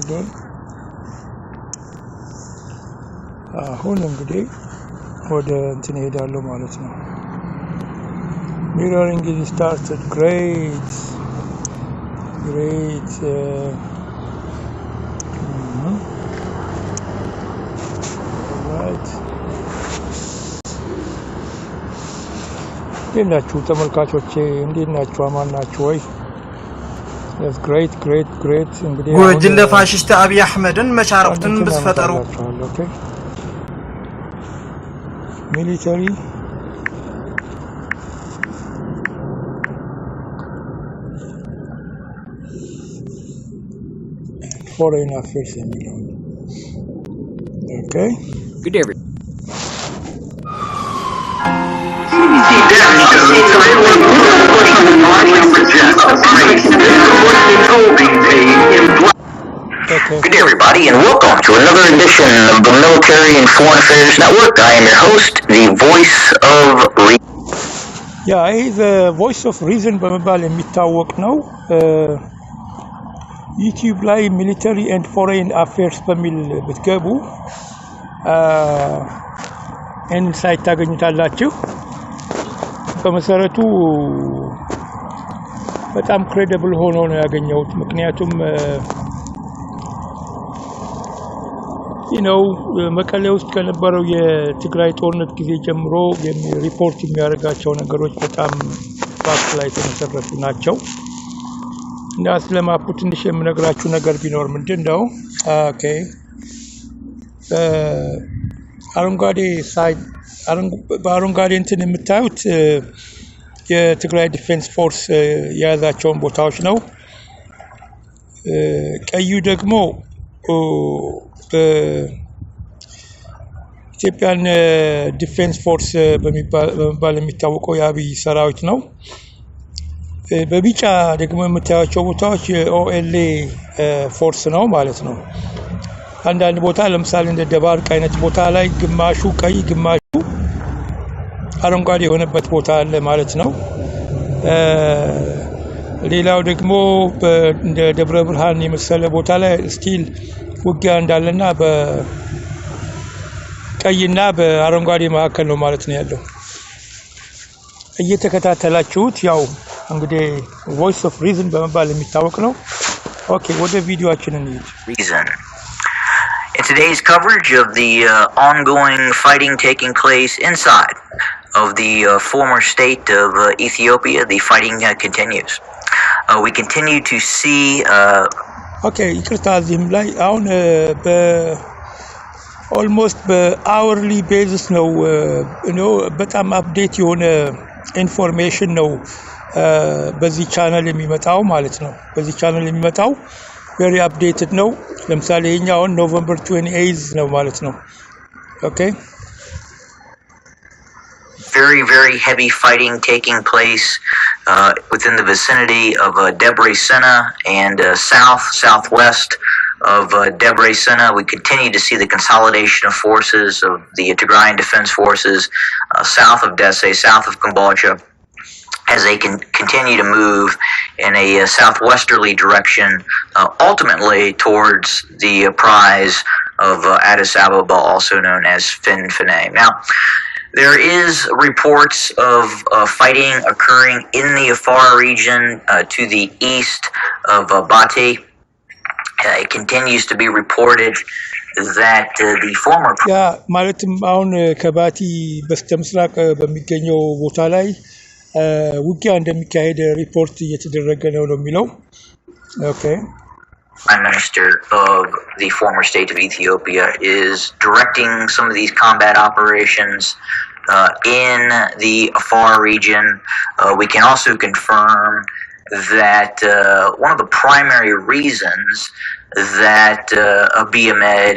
again. አሁን እንግዲህ ወደ እንትን ሄዳለሁ ማለት ነው። Mirroring is started. Great. Right. እንዴት ናችሁ ተመልካቾቼ? እንዴት ናችሁ? አማን ናችሁ ወይ? That's great. እንግዲህ ወጅለ ፋሽስት አብይ አህመድን መሻረፍትን ብትፈጠሩ okay. Military foreign affairs okay. Good day, everybody. Good day, everybody, and welcome to another edition of the Military and Foreign Affairs Network. I am your host, the Voice of Reason. Yeah, he's the Voice of Reason በመባል የሚታወቅ ነው። ዩቲዩብ ላይ ሚሊተሪ ኤንድ ፎሬን አፌርስ በሚል ብትገቡ ኢንሳይት ታገኙታላችሁ። በመሰረቱ በጣም ክሬዲብል ሆኖ ነው ያገኘሁት። ምክንያቱም መቀሌ ውስጥ ከነበረው የትግራይ ጦርነት ጊዜ ጀምሮ ሪፖርት የሚያደርጋቸው ነገሮች በጣም ፋክት ላይ የተመሰረቱ ናቸው። እና ስለማፑ ትንሽ የምነግራችሁ ነገር ቢኖር ምንድነው? ኦኬ አረንጓዴ ሳይድ በአረንጓዴ እንትን የምታዩት የትግራይ ዲፌንስ ፎርስ የያዛቸውን ቦታዎች ነው። ቀዩ ደግሞ በኢትዮጵያን ዲፌንስ ፎርስ በመባል የሚታወቀው የአብይ ሰራዊት ነው። በቢጫ ደግሞ የምታዩቸው ቦታዎች የኦኤልኤ ፎርስ ነው ማለት ነው። አንዳንድ ቦታ ለምሳሌ እንደ ደባርቅ አይነት ቦታ ላይ ግማሹ ቀይ ግማሹ አረንጓዴ የሆነበት ቦታ አለ ማለት ነው። ሌላው ደግሞ እንደ ደብረ ብርሃን የመሰለ ቦታ ላይ ስቲል ውጊያ እንዳለና በቀይና በአረንጓዴ መካከል ነው ማለት ነው ያለው። እየተከታተላችሁት ያው እንግዲህ ቮይስ ኦፍ ሪዝን በመባል የሚታወቅ ነው። ኦኬ ወደ ቪዲዮአችንን እንሂድ። In today's coverage of the ongoing fighting taking place inside of the former state of Ethiopia, the fighting continues. We continue to see Okay, ይቅርታ እዚህም ላይ አሁን almost በhourly basis ነው በጣም አፕዴት የሆነ ኢንፎርሜሽን ነው በዚህ ቻናል የሚመጣው ማለት ነው። በዚህ ቻናል የሚመጣው very updated ነው። ለምሳሌ ይሄኛው November 28 ነው ማለት ነው። Okay. Very heavy fighting taking place within the vicinity of Debrecen Sena and southwest of Debrecen. We continue to see the consolidation of forces of the Tigrayan Defense Forces south of Desce, south of Kambalcha, as they can continue to move in a southwesterly direction, ultimately towards the prize of Addis Ababa, also known as Finfine. Now, there is reports of fighting occurring in the Afar region to the east of Bati. It continues to be reported that the former ማለትም አሁን ከባቲ በስተምስራቅ በሚገኘው ቦታ ላይ ውጊያ እንደሚካሄድ ሪፖርት እየተደረገ ነው የሚለው። Okay. Prime Minister of the former state of Ethiopia is directing some of these combat operations in the Afar region. We can also confirm that one of the primary reasons that Abiy Ahmed,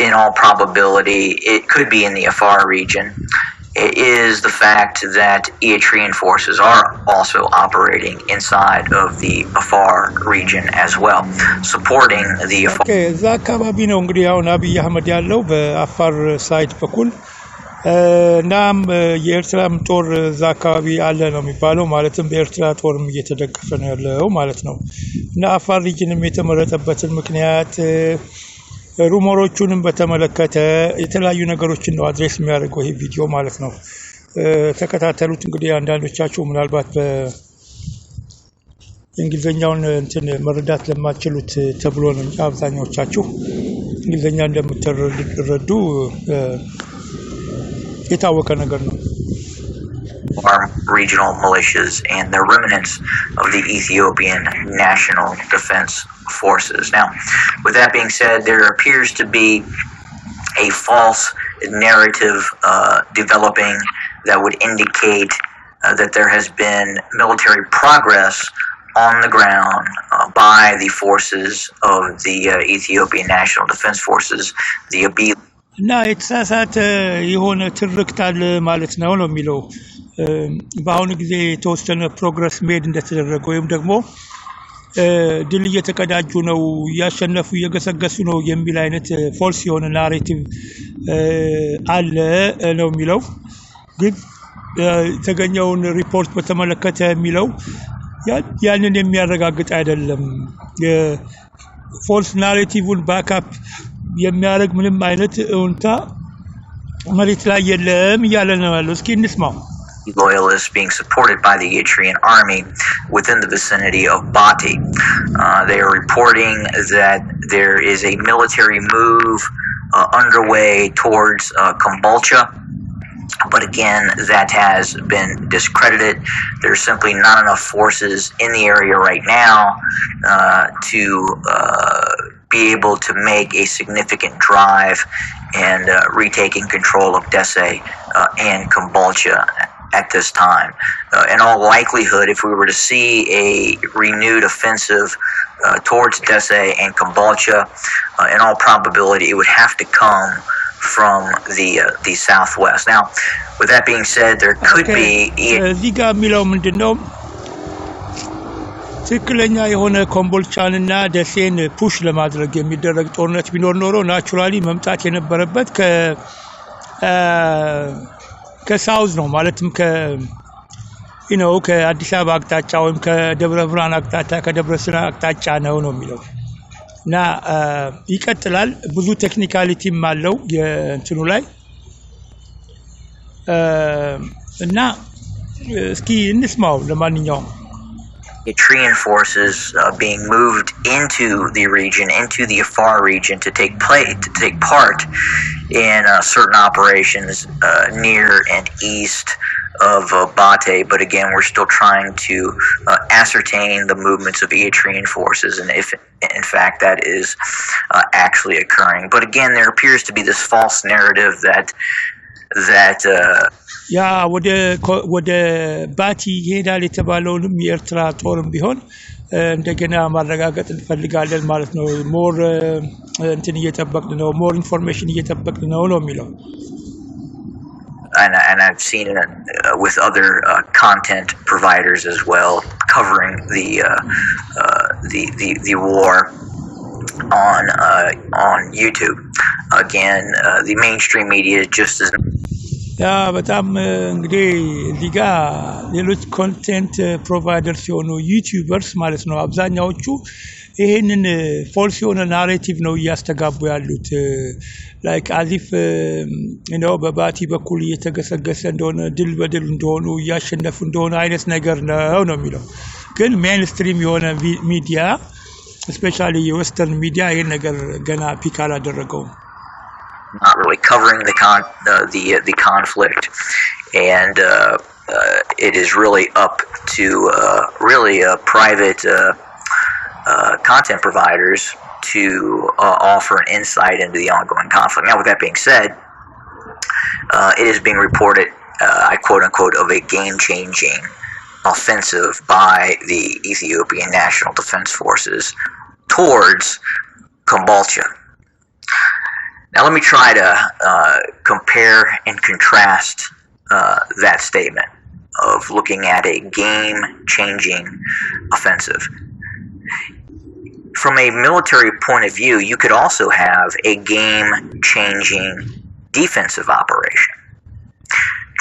in all probability, it could be in the Afar region, is the fact that Eritrean forces are also operating inside of the Afar region as well, supporting the Afar. Okay, እዛ አካባቢ ነው እንግዲህ አሁን አብይ አህመድ ያለው በአፋር ሳይድ በኩል እናም የኤርትራም ጦር እዛ አካባቢ አለ ነው የሚባለው ማለትም በኤርትራ ጦርም እየተደገፈ ነው ያለው ማለት ነው እና አፋር ሪጅንም የተመረጠበትን ምክንያት ሩሞሮቹንም በተመለከተ የተለያዩ ነገሮችን ነው አድሬስ የሚያደርገው ይሄ ቪዲዮ ማለት ነው ተከታተሉት እንግዲህ አንዳንዶቻችሁ ምናልባት በእንግሊዘኛውን እንትን መረዳት ለማትችሉት ተብሎ ነው አብዛኛዎቻችሁ እንግሊዘኛ እንደምትረዱ የታወቀ ነገር ነው armed regional militias and the remnants of the Ethiopian National Defense Forces. Now, with that being said, there appears to be a false narrative developing that would indicate that there has been military progress on the ground by the forces of the Ethiopian National Defense Forces, the Abiy. እና የተሳሳተ የሆነ ትርክት አለ ማለት ነው የሚለው በአሁኑ ጊዜ የተወሰነ ፕሮግረስ ሜድ እንደተደረገ ወይም ደግሞ ድል እየተቀዳጁ ነው ያሸነፉ እየገሰገሱ ነው የሚል አይነት ፎልስ የሆነ ናሬቲቭ አለ ነው የሚለው ግን የተገኘውን ሪፖርት በተመለከተ የሚለው ያንን የሚያረጋግጥ አይደለም የፎልስ ናሬቲቭን ባክአፕ የሚያረግ ምንም አይነት እውንታ መሬት ላይ የለም እያለ ነው ያለው እስኪ እንስማው Loyalists being supported by the Eritrean army within the vicinity of Bati. They are reporting that there is a military move underway towards Kombolcha. But again, that has been discredited. There's simply not enough forces in the area right now to be able to make a significant drive and retaking control of Desai and Kombolcha at this time. In all likelihood, if we were to see a renewed offensive towards Desai and Kombolcha, in all probability, it would have to come from the southwest. Now, with that being said, there could be. ትክክለኛ የሆነ ኮምቦልቻንና ደሴን ፑሽ ለማድረግ የሚደረግ ጦርነት ቢኖር ኖሮ ናቹራሊ መምጣት የነበረበት ከሳውዝ ነው ማለትም ከአዲስ አበባ አቅጣጫ ወይም ከደብረ ብርሃን አቅጣጫ ከደብረ ሲና አቅጣጫ ነው የሚለው እና ይቀጥላል ብዙ ቴክኒካሊቲም አለው የእንትኑ ላይ እና እስኪ እንስማው ለማንኛውም Eritrean forces being moved into the region, into the Afar region, to take part in certain operations near and east of Bate. But again, we're still trying to ascertain the movements of Eritrean forces and if, in fact, that is actually occurring. But again, there appears to be this false narrative that ያ ወደ ባቲ ይሄዳል የተባለውንም የኤርትራ ጦርም ቢሆን እንደገና ማረጋገጥ እንፈልጋለን ማለት ነው ሞር እንትን እየተጠበቅን ነው ሞር ኢንፎርሜሽን እየተጠበቅን ነው የሚለው and I've seen it with other content providers as well covering the war on YouTube. Again, the mainstream media is just as ያ በጣም እንግዲህ እዚህ ጋር ሌሎች ኮንቴንት ፕሮቫይደርስ የሆኑ ዩቲዩበርስ ማለት ነው አብዛኛዎቹ ይሄንን ፎልስ የሆነ ናሬቲቭ ነው እያስተጋቡ ያሉት ላይክ አዚፍ በባቲ በኩል እየተገሰገሰ እንደሆነ ድል በድል እንደሆኑ እያሸነፉ እንደሆነ አይነት ነገር ነው የሚለው ግን ሜንስትሪም የሆነ ሚዲያ ስፔሻሊ የዌስተርን ሚዲያ ይሄን ነገር ገና ፒክ አላደረገውም not really covering the conflict, and it is really up to private content providers to offer an insight into the ongoing conflict. Now, with that being said, it is being reported, I quote unquote, of a game-changing offensive by the Ethiopian National Defense Forces towards Kombolcha. Now let me try to compare and contrast that statement of looking at a game-changing offensive. From a military point of view, you could also have a game-changing defensive operation.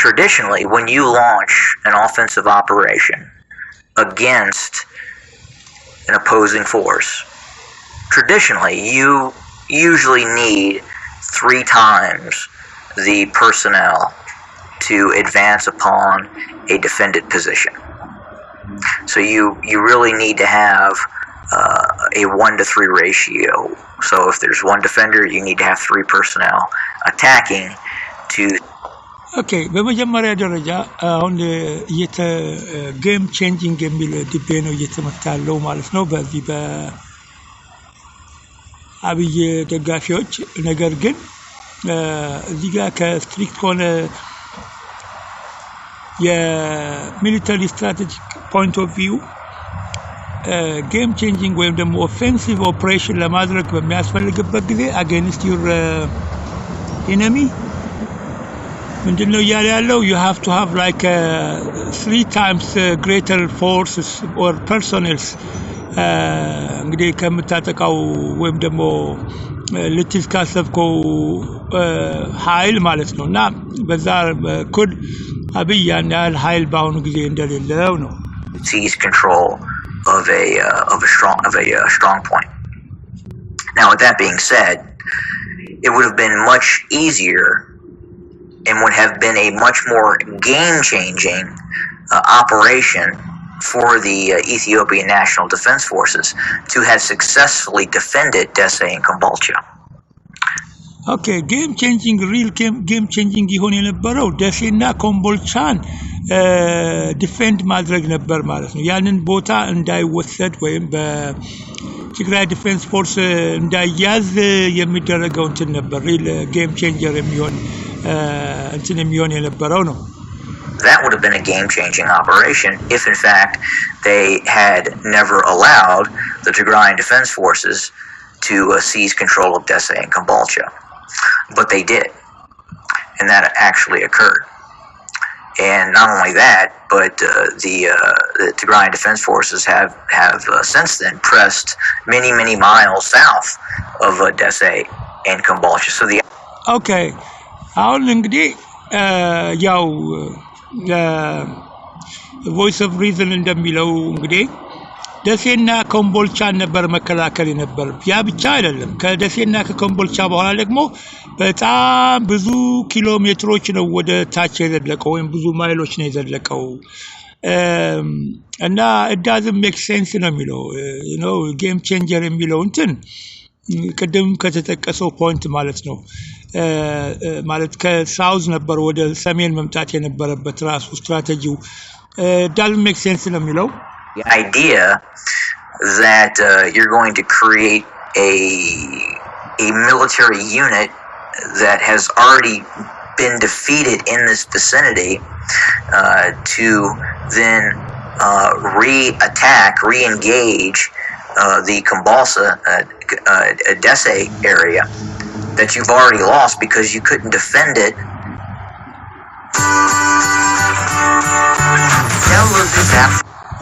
traditionally, when you launch an offensive operation against an opposing force, traditionally, you usually need 3 times the personnel to advance upon a defended position. So you really need to have a 1 to 3 ratio. So if there's 1 defender, you need to have 3 personnel attacking to... Okay, በመጀመሪያ ደረጃ አሁን ጌም ቼንጂንግ የሚል ዲቤ ነው እየተመታለው ማለት ነው በዚህ በአብይ ደጋፊዎች። ነገር ግን እዚህ ጋር ከስትሪክት ሆነ የሚሊተሪ ስትራቴጂክ ፖይንት ኦፍ ቪው ጌም ቼንጂንግ ወይም ደግሞ ኦፌንሲቭ ኦፕሬሽን ለማድረግ በሚያስፈልግበት ጊዜ አጌንስት ዩር ኢነሚ ምንድነው እያለ ያለው you have to have like 3 times greater forces or personnel እንግዲህ ከምታጠቃው ወይም ደግሞ ልትይዝ ካሰብከው ኃይል ማለት ነውና በዛ ኩድ አብይ ያን ያህል ኃይል በአሁኑ ጊዜ እንደሌለው ነው። Seize control of a strong point. Now, with that being said, it would have been much easier and would have been a much more game-changing operation for the Ethiopian National Defense Forces to have successfully defended Dessie and Kombolcha. Okay, real game changing ይሆን የነበረው ደሴና ኮምቦልቻን ዲፌንድ ማድረግ ነበር ማለት ነው። ያንን ቦታ እንዳይወሰድ ወይም በትግራይ ዲፌንስ ፎርስ እንዳይያዝ የሚደረገው እንትን ነበር ሪል ጌም ቼንጀር የሚሆን እንትን የሚሆን የነበረው ነው። That would have been a game-changing operation if, in fact, they had never allowed the Tigrayan Defense Forces to seize control of Dessie and Kombolcha. But they did, and that actually occurred. And not only that, but the Tigrayan Defense Forces have since then pressed many miles south of Dessie and Kombolcha. So the okay, አሁን እንግዲህ ያው ቮይስ ኦፍ ሪዝን እንደሚለው እንግዲህ ደሴና ኮምቦልቻን ነበር መከላከል ነበር። ያ ብቻ አይደለም። ከደሴና ከኮምቦልቻ በኋላ ደግሞ በጣም ብዙ ኪሎ ሜትሮች ነው ወደ ታች የዘለቀው ወይም ብዙ ማይሎች ነው የዘለቀው እና it doesn't make sense ነው የሚለው ጌም ቼንጀር የሚለው እንትን ቅድም ከተጠቀሰው ፖይንት ማለት ነው ማለት ከሳውዝ ነበር ወደ ሰሜን መምጣት የነበረበት ራሱ ስትራቴጂው doesn't make sense ነው የሚለው the idea that you're going to create a military unit that has already been defeated in this vicinity to then re-engage the Kombolcha Dessie area that you've already lost because you couldn't defend it.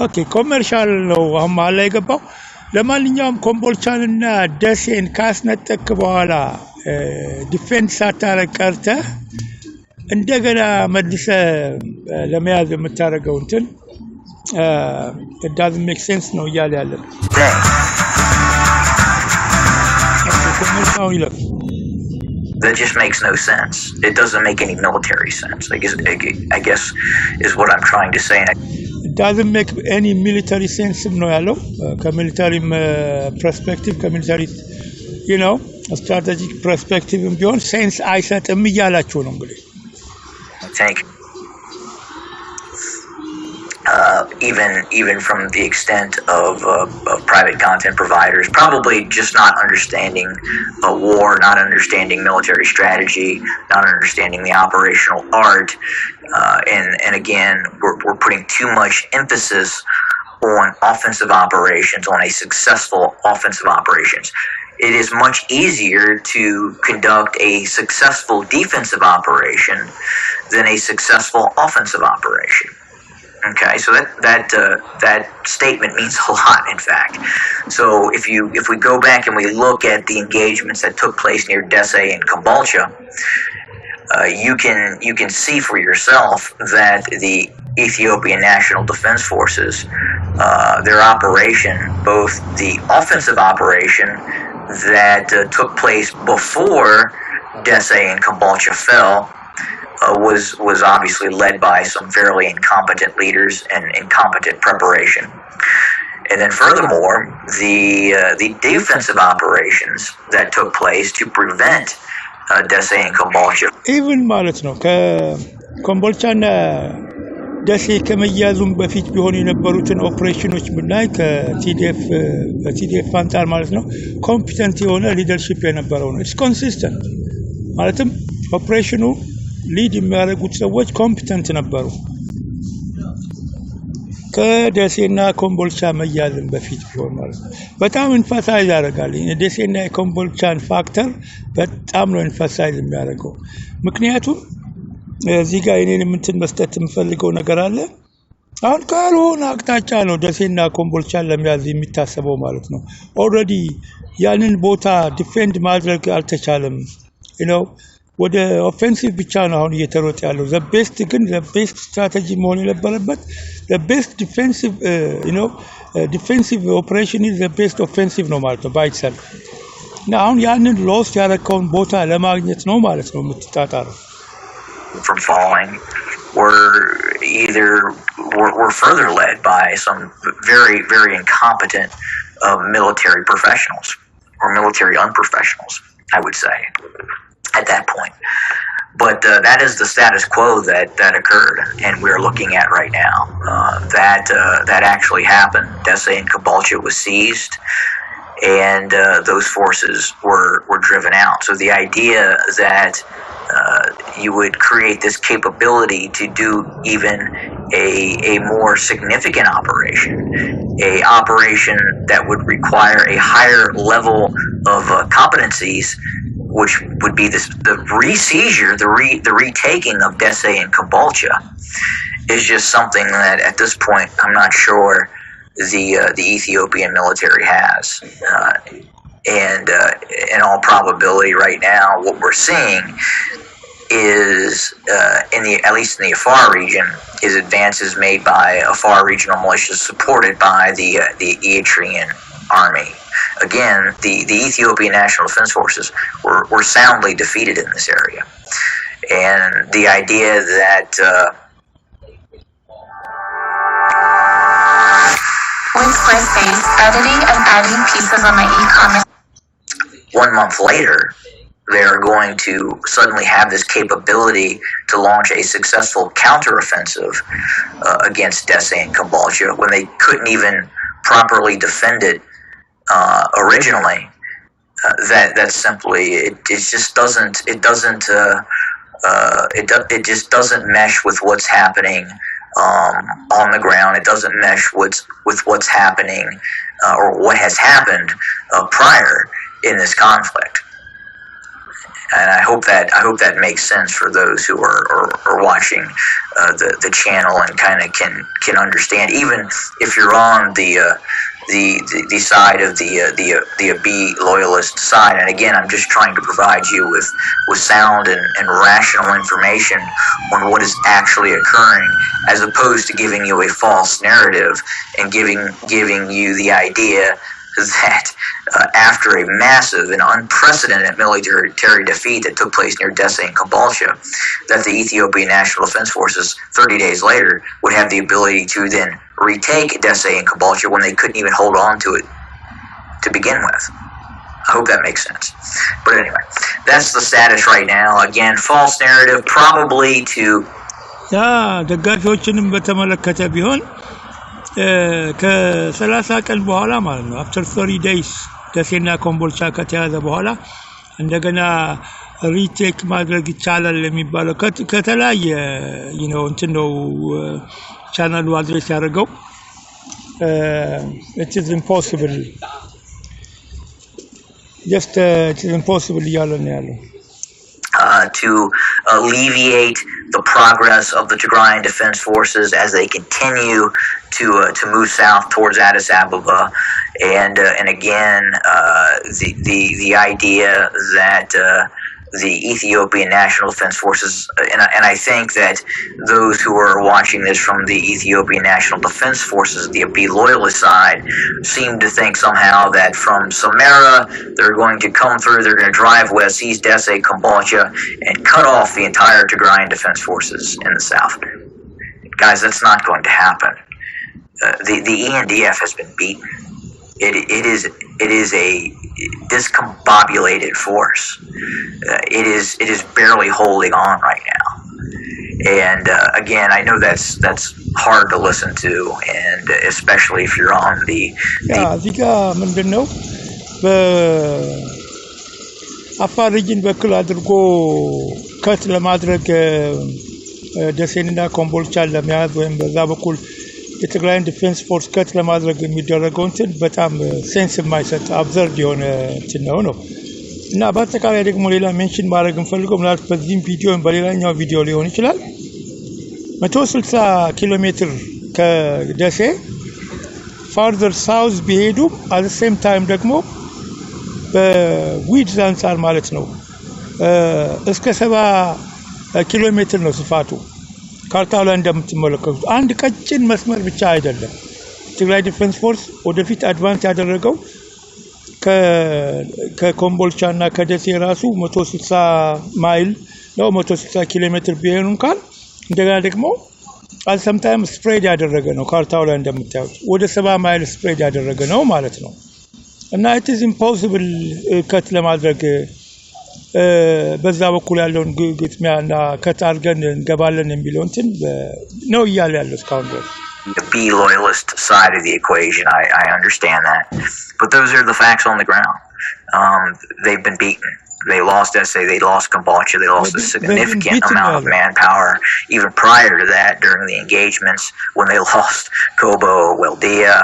Okay, commercial ነው አሁን ላይ ገባው። ለማንኛውም ኮምቦልቻንና ደሴን ካስነጠቅ በኋላ ዲፌንስ ሳታረግ ቀርተህ እንደገና መልሰ ለመያዝ የምታረገው እንትን it doesn't make sense ነው እያለ ያለው That just makes no sense. It doesn't make any military sense. I guess is what I'm trying to say. It doesn't make any military sense ነው ያለው ከሚሊታሪ perspective ከሚሊታሪ strategic perspective ቢሆን ሴንስ አይሰጥም እያላችሁ ነው እንግዲህ Thank you. Even from the extent of private content providers, probably just not understanding war, not understanding military strategy, not understanding the operational art, and again, we're putting too much emphasis on offensive operations, on a successful offensive operations. It is much easier to conduct a successful defensive operation than a successful offensive operation. Okay, so that statement means a lot, in fact. So if we go back and we look at the engagements that took place near Dessie and Kombolcha, you can see for yourself that the Ethiopian National Defense Forces, their operation, both the offensive operation that took place before Dese and Kombolcha fell, was obviously led by some fairly incompetent leaders and incompetent preparation. And then furthermore, the defensive operations that took place to prevent Dese and Kombolcha. Even ማለት ነው ከኮምቦልቻና ደሴ ከመያዙም በፊት ቢሆን የነበሩትን ኦፕሬሽኖች ብናይ ከቲዲኤፍ አንጻር ማለት ነው ኮምፒተንት የሆነ ሊደርሺፕ የነበረው ነው ኢትስ ኮንሲስተንት ማለትም ኦፕሬሽኑ ሊድ የሚያደርጉት ሰዎች ኮምፒተንት ነበሩ ከደሴና ኮምቦልቻ መያዝም በፊት ቢሆን ማለት ነው በጣም ኢንፋሳይዝ ያደርጋል ደሴና የኮምቦልቻን ፋክተር በጣም ነው ኢንፋሳይዝ የሚያደርገው ምክንያቱም እዚህ ጋር እኔንም እንትን መስጠት የምፈልገው ነገር አለ አሁን ካልሆነ አቅጣጫ ነው ደሴና ኮምቦልቻን ለመያዝ የሚታሰበው ማለት ነው ኦልሬዲ ያንን ቦታ ዲፌንድ ማድረግ አልተቻለም ወደ ኦፌንሲቭ ብቻ ነው አሁን እየተሮጠ ያለው the best strategy መሆን የነበረበት the best defensive operation is the best offensive ነው ማለት ነው by itself አሁን ያንን ሎስ ያደረከውን ቦታ ለማግኘት ነው ማለት ነው የምትጣጣረው from falling were further led by some very, very incompetent military professionals or military unprofessionals, I would say, at that point. But that is the status quo that occurred, and we're looking at right now. That actually happened. Dese and Kombolcha was seized, and those forces were driven out. So the idea that you would create this capability to do even a more significant operation, a operation that would require a higher level of competencies, which would be the re-seizure, the retaking of Dese and Kombolcha, is just something that at this point I'm not sure the Ethiopian military has. And in all probability right now, what we're seeing is, at least in the Afar region, is advances made by Afar regional militias supported by the Eritrean army. Again, the Ethiopian National Defense Forces were soundly defeated in this area. And the idea that with Squarespace, editing and adding pieces on my e-commerce. 1 month later, they're going to suddenly have this capability to launch a successful counteroffensive against Dese and Kombolcha when they couldn't even properly defend it originally. That simply it just doesn't mesh with what's happening on the ground. It doesn't mesh with what's happening or what has happened prior in this conflict. And I hope that makes sense for those who are watching the channel and kind of can understand, even if you're on the side of the Abiy loyalist side. And again, I'm just trying to provide you with sound and rational information on what is actually occurring, as opposed to giving you a false narrative and giving you the idea that after a massive and unprecedented military defeat that took place near Dese and Kombolcha, that the Ethiopian National Defense Forces 30 days later would have the ability to then retake Dese and Kombolcha when they couldn't even hold on to it to begin with. I hope that makes sense. But anyway, that's the status right now. Again, false narrative, probably to... ደጋፊዎችንም በተመለከተ ቢሆን ከ30 ቀን በኋላ ማለት ነው after 30 days ደሴና ኮምቦልቻ ከተያዘ በኋላ እንደገና ሪቴክ ማድረግ ይቻላል የሚባለው ከተለያየ እንትን ነው ቻናሉ አድሬስ ያደርገው it is impossible እያለ ነው ያለው to alleviate the progress of the Tigrayan Defense Forces as they continue to move south towards Addis Ababa, and again the idea that the Ethiopian National Defense Forces, and I think that those who are watching this from the Ethiopian National Defense Forces, the Abiy loyalist side, seem to think somehow that from Samara they're going to come through, they're going to drive west, seize Desse, Kombolcha, and cut off the entire Tigrayan Defense Forces in the south. Guys, that's not going to happen. The ENDF has been beaten. It is a discombobulated force. It is barely holding on right now. And again, I know that's hard to listen to, and especially if you're on the እዚህ ጋር ምንድነው በአፋር ሪጅን በኩል አድርጎ ከት ለማድረግ ደሴንና ኮምቦልቻን ለመያዝ ወይም በዛ በኩል የትግራይን ዲፌንስ ፎርስ ከት ለማድረግ የሚደረገው እንትን በጣም ሴንስ የማይሰጥ አብዘርድ የሆነ እንትን ነው እና በአጠቃላይ ደግሞ ሌላ ሜንሽን ማድረግ እንፈልገው ምናልባት በዚህም ቪዲዮ በሌላኛው ቪዲዮ ሊሆን ይችላል 160 ኪሎ ሜትር ከደሴ farther south ቢሄዱ at the same time ደግሞ በዊድዝ አንፃር ማለት ነው እስከ 70 ኪሎ ሜትር ነው ስፋቱ ካርታው ላይ እንደምትመለከቱት አንድ ቀጭን መስመር ብቻ አይደለም ትግራይ ዲፌንስ ፎርስ ወደፊት አድቫንስ ያደረገው ከኮምቦልቻና ከደሴ ራሱ 160 ማይል ነው 160 ኪሎ ሜትር ቢሆን እንኳን እንደገና ደግሞ at some time ስፕሬድ ያደረገ ነው ካርታው ላይ እንደምታዩት ወደ 70 ማይል ስፕሬድ ያደረገ ነው ማለት ነው እና it is impossible ከት ለማድረግ በዛ በኩል ያለውን ግጥሚያና ከት አድርገን እንገባለን የሚለው እንትን ነው እያለ ያለው እስካሁን ድረስ the B loyalist side of the equation. I understand that, but those are the facts on the ground. They've been beaten. They lost Desse, they lost Kombolcha, they lost a significant amount of manpower even prior to that during the engagements when they lost Kobo, Weldia,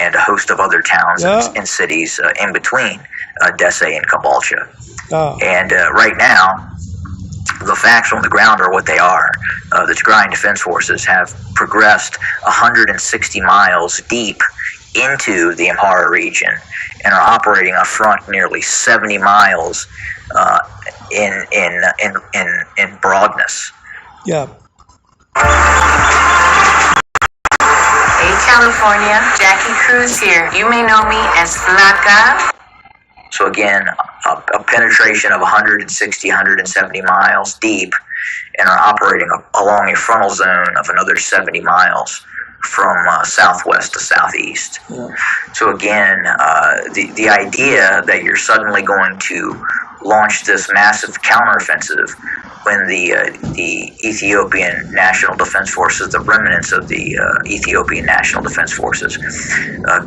and a host of other towns and cities in between Desse and Kombolcha. And right now, the facts on the ground are what they are. The Tigrayan Defense Forces have progressed 160 miles deep into the Amhara region and are operating a front nearly 70 miles in broadness. Yeah. Hey California, Jackie Cruz here. You may know me as Flaca. So again, a penetration of 160, 170 miles deep and are operating along a frontal zone of another 70 miles from southwest to southeast. Yeah. So again, the idea that you're suddenly going to launch this massive counteroffensive when the Ethiopian National Defense Forces, the remnants of the Ethiopian National Defense Forces,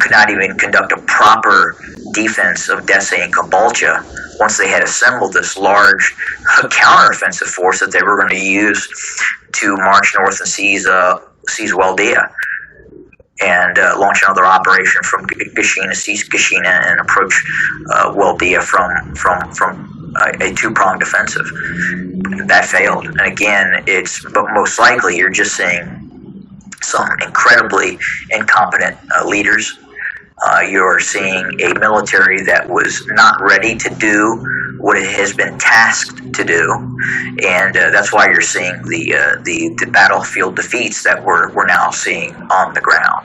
could not even conduct a proper defense of Desse and Kombolcha once they had assembled this large counteroffensive force that they were going to use to march north and seize Weldia and launch another operation from Gashina, seize Gashina, and approach Weldia from a two-pronged offensive. That failed. And again, but most likely you're just seeing some incredibly incompetent leaders. You're seeing a military that was not ready to do what it has been tasked to do, and that's why you're seeing the battlefield defeats that we're now seeing on the ground.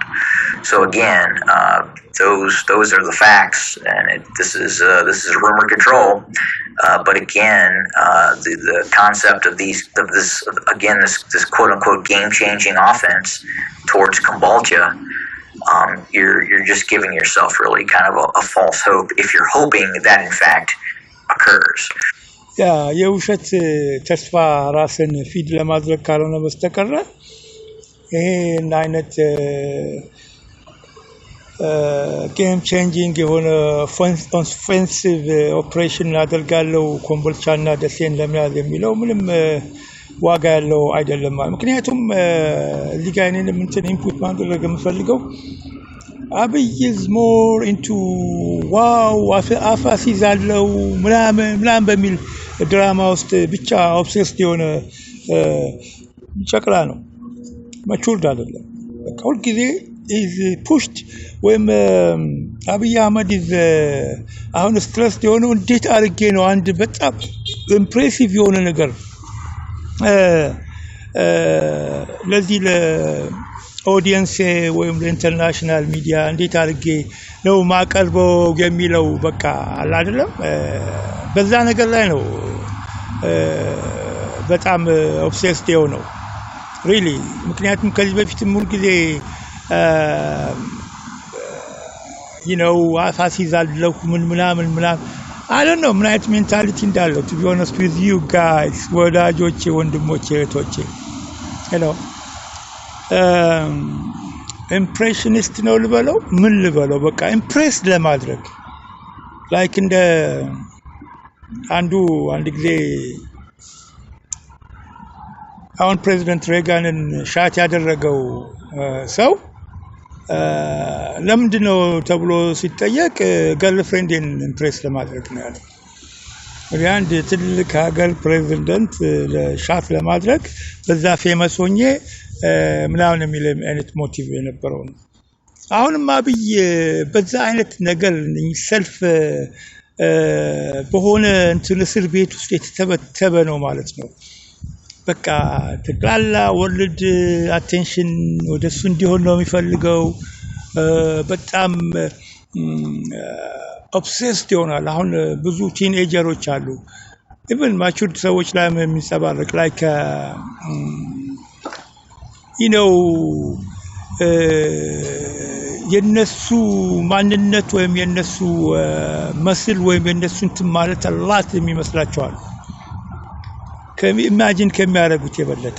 So again, those are the facts, and this is rumor control. But again, the concept of this quote unquote game changing offense towards Kombolcha. You're just giving yourself really kind of a false hope if you're hoping that in fact occurs. Yeah, የውሸት ተስፋ ራስን ፊድ ለማድረግ ካልሆነ በስተቀር ይሄን አይነት game changing የሆነ offensive operation አደርጋለሁ ኮምቦልቻና ደሴን ለመያዝ የሚለው ምንም ዋጋ ያለው አይደለም ማለት ምክንያቱም ሊጋይነን እንትን ኢንፑት ማድረግ የምፈልገው አብይ is more into wow አፋሲዛለው ምናምን በሚል ድራማ ውስጥ ብቻ ኦብሴስድ የሆነ ጨቅላ ነው ማቹርድ አይደለም በቃ ሁሉ ጊዜ is pushed when Abiy Ahmed is አሁን ስትረስ የሆነው እንዴት አድርጌ ነው አንድ በጣም ኢምፕሬሲቭ የሆነ ነገር ለዚህ ለኦዲየንስ ወይም ለኢንተርናሽናል ሚዲያ እንዴት አድርጌ ነው ማቀርበው የሚለው በቃ አለ አይደለም በዛ ነገር ላይ ነው በጣም ኦብሴስድ የሆነው really ምክንያቱም ከዚህ በፊት ሙሉ ጊዜ you know አሳሲዛለሁ ምናምን I don't know ምን አይነት ሜንታሊቲ እንዳለው to be honest with you guys ወዳጆቼ ወንድሞቼ እህቶቼ you know impressionist ነው ልበለው ምን ልበለው በቃ ኢምፕሬስ ለማድረግ like እንደ አንድ ጊዜ አሁን ፕሬዚደንት ሬጋንን ሻት ያደረገው ሰው ለምንድነው ተብሎ ሲጠየቅ ገርልፍሬንድን ኢምፕሬስ ለማድረግ ነው ያለው አንድ ትልቅ ሀገር ፕሬዚደንት ለሻት ለማድረግ በዛ ፌመስ ሆኜ ምናምን የሚል አይነት ሞቲቭ የነበረው ነው አሁንም አብይ በዛ አይነት ነገር ሰልፍ በሆነ እንትን እስር ቤት ውስጥ የተተበተበ ነው ማለት ነው በቃ ተቃላ ወርልድ አቴንሽን ወደሱ እንዲሆን ነው የሚፈልገው በጣም ኦብሴስድ ይሆናል አሁን ብዙ ቲኔጀሮች አሉ even mature ሰዎች ላይ የሚንጸባረቅ like you know የነሱ ማንነት ወይም የነሱ መስል ወይም የነሱ እንትን ማለት አላት የሚመስላቸዋል imagine ከሚያረጉት የበለጠ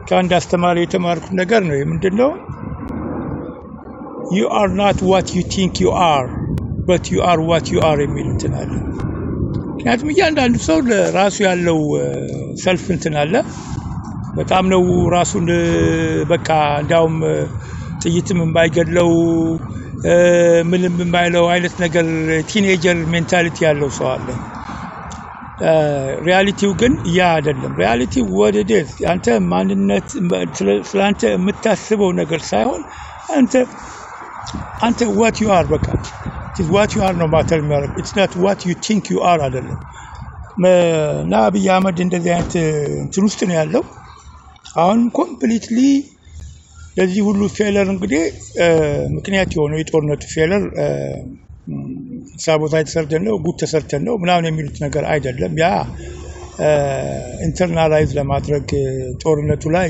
ከአንድ አስተማሪ የተማርኩት ነገር ነው ምንድነው you are not what you think you are but you are what you are የሚል እንትን አለ ምክንያቱም እያንዳንዱ ሰው ለራሱ ያለው ሰልፍ እንትን አለ በጣም ነው ራሱን በቃ እንዳውም ጥይትም የማይገድለው ምንም የማይለው አይነት ነገር ቲኔጀር ሜንታሊቲ ያለው ሰው አለ ሪያሊቲው ግን ያ አይደለም ሪያሊቲ what it is አንተ ማንነት ስላንተ የምታስበው ነገር ሳይሆን አንተ what you are በቃ it is what you are no matter it's not what you think you are አይደለም አብይ አህመድ እንደዚህ አይነት እንትን ውስጥ ነው ያለው አሁን ኮምፕሊትሊ ለዚህ ሁሉ ፌለር እንግዲህ ምክንያት የሆነው የጦርነቱ ፌለር ሳቦታጅ ሰርተን ነው ጉድ ተሰርተን ነው ምናምን የሚሉት ነገር አይደለም ያ ኢንተርናላይዝ ለማድረግ ጦርነቱ ላይ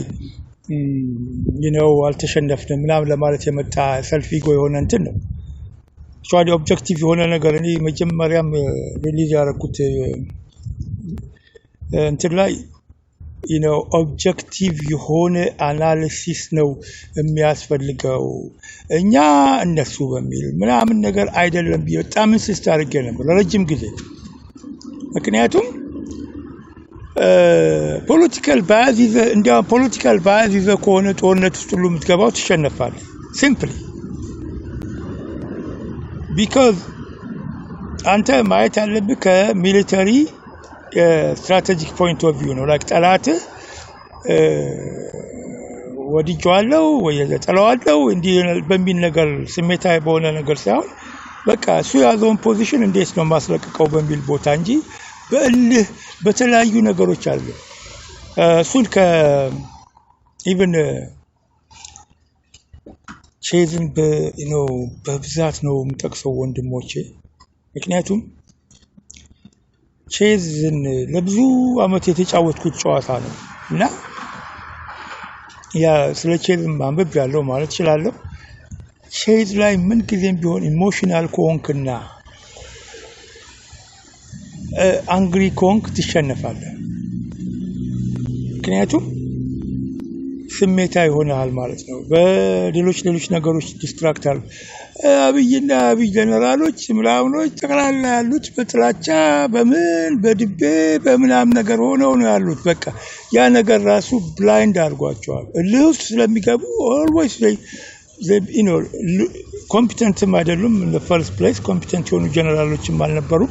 you know አልተሸነፍንም ምናምን ለማለት የመጣ ሰልፍ ኢጎ የሆነ እንትን ነው ሷዲ ኦብጀክቲቭ የሆነ ነገር እኔ መጀመሪያም ሪሊዝ ያደረኩት እንትን ላይ you know objective የሆነ አናሊሲስ ነው የሚያስፈልገው እኛ እነሱ በሚል ምናምን ነገር አይደለም በጣም ኢንሲስት አድርጌ ነበር ለረጅም ጊዜ ምክንያቱም ፖለቲካል ባዝ እንዲያው ፖለቲካል ባዝ ከሆነ ጦርነት ውስጥ ሁሉ የምትገባው ትሸነፋለህ simply because አንተ ማየት ያለብህ ከሚሊተሪ strategic point of view ነው like ጠላት ወዲጆአለው ወይ ለጠላዋለው እንዲህ በሚል ነገር ስሜታዊ በሆነ ነገር ሳይሆን በቃ እሱ ያዘውን ፖዚሽን እንዴት ነው ማስለቀቀው በሚል ቦታ እንጂ በእልህ በተለያዩ ነገሮች አሉ እሱን even ቼዝን you know በብዛት ነው የምጠቅሰው ወንድሞቼ ምክንያቱም ቼዝን ለብዙ አመት የተጫወትኩት ጨዋታ ነው እና ያ ስለ ቼዝ ማንበብ ያለው ማለት ይችላል ቼዝ ላይ ምን ጊዜም ቢሆን ኢሞሽናል ኮንክና አንግሪ ኮንክ ትሸነፋለህ ምክንያቱም ስሜታዊ ሆነሃል ማለት ነው በሌሎች ነገሮች ዲስትራክታል አብይና አብይ ጀነራሎች ምራውኖች ተቀላላ ያሉት በጥላቻ በምን በድቤ በምናም ነገር ሆነው ነው ያሉት በቃ ያ ነገር ራሱ ብላይንድ አድርጓቸዋል እልውስ ስለሚገቡ always they you know competent አይደሉም in the first place competent የሆኑ ጀነራሎችም አልነበሩ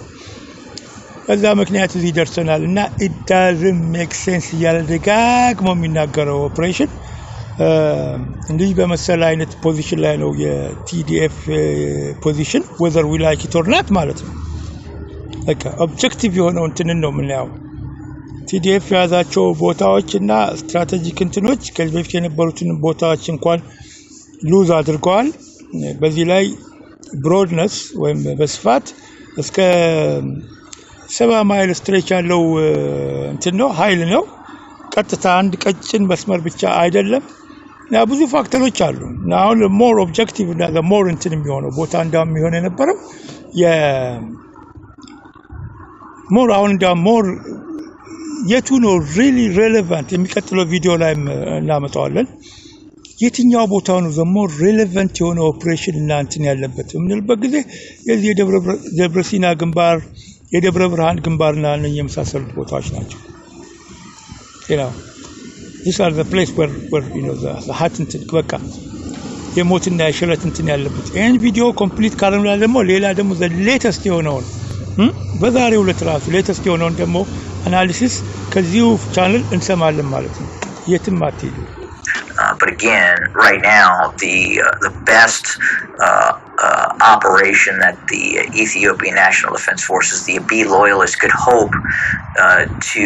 በዛ ምክንያት እዚህ ደርሰናል እና it doesn't make sense ያለ ደጋግሞ የሚናገረው ኦፕሬሽን እንዲህ በመሰለ አይነት ፖዚሽን ላይ ነው የቲዲኤፍ ፖዚሽን whether we like it or not ማለት ነው። በቃ ኦብጀክቲቭ የሆነው እንትን ነው የምናየው። ቲዲኤፍ ያዛቸው ቦታዎችና ስትራቴጂክ እንትኖች ከዚህ በፊት የነበሩትን ቦታዎች እንኳን ሉዝ አድርገዋል። በዚህ ላይ ብሮድነስ ወይም በስፋት እስከ 70 ማይል ስትሬች ያለው እንትን ነው ኃይል ነው። ቀጥታ አንድ ቀጭን መስመር ብቻ አይደለም። ያ ብዙ ፋክተሮች አሉ። now the more objective እና the more እንትን የሚሆነው ቦታ እንደሚሆን የነበረው more አሁን more የቱ ነው really relevant የሚቀጥለው ቪዲዮ ላይ እናመጣዋለን። የትኛው ቦታው ነው the more relevant የሆነ ኦፕሬሽን እና እንትን ያለበት ምንልበት ጊዜ የዚህ የደብረ ሲና ግንባር የደብረ ብርሃን ግንባርና እነኚህ የመሳሰሉት ቦታዎች ናቸው። you know these are the place where you know the hot እንትን በቃ የሞትና የሽረት እንትን ያለበት ይሄን ቪዲዮ ኮምፕሊት ካለና ደግሞ ሌላ ደግሞ the latest የሆነው በዛሬው ዕለት ራሱ latest የሆነው ደግሞ አናሊሲስ ከዚሁ ቻናል እንሰማለን ማለት ነው። የትም አትሄዱ። But again, right now, the best operation that the Ethiopian National Defense Forces, the Abiy loyalists, could hope to